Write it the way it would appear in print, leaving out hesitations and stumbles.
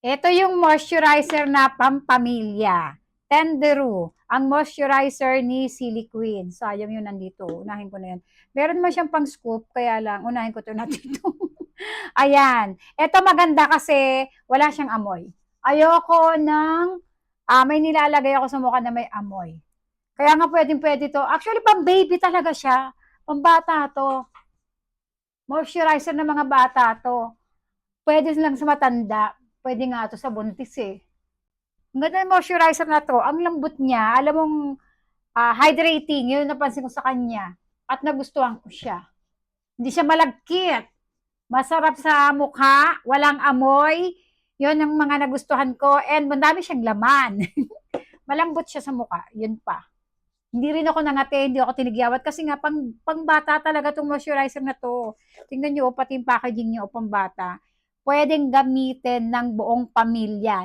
Ito yung moisturizer na pampamilya. Tenderu. Ang moisturizer ni Silly Queen. Sayang yun nandito. Unahin ko na yun. Meron naman siyang pang scoop, kaya lang, unahin ko ito na dito. Ayan. Ito maganda kasi wala siyang amoy. Ayoko ng, may nilalagay ako sa mukha na may amoy. Kaya nga pwedeng pwede to. Actually, pang baby talaga siya. Pambata to. Moisturizer ng mga bata to. Pwede lang sa matanda. Pwede nga to sa buntis eh. Ang ganda ng moisturizer na to. Ang lambot niya. Alam mong hydrating. Yun yung napansin ko sa kanya. At nagustuhan ko siya. Hindi siya malagkit. Masarap sa mukha. Walang amoy. Yun ang mga nagustuhan ko. And mandami siyang laman. Malambot siya sa mukha. Yun pa. Hindi rin ako nangate, hindi ako tinigyawat kasi nga pang bata talaga tong moisturizer na to. Tingnan niyo pati yung packaging niyo pang bata. Pwedeng gamitin ng buong pamilya.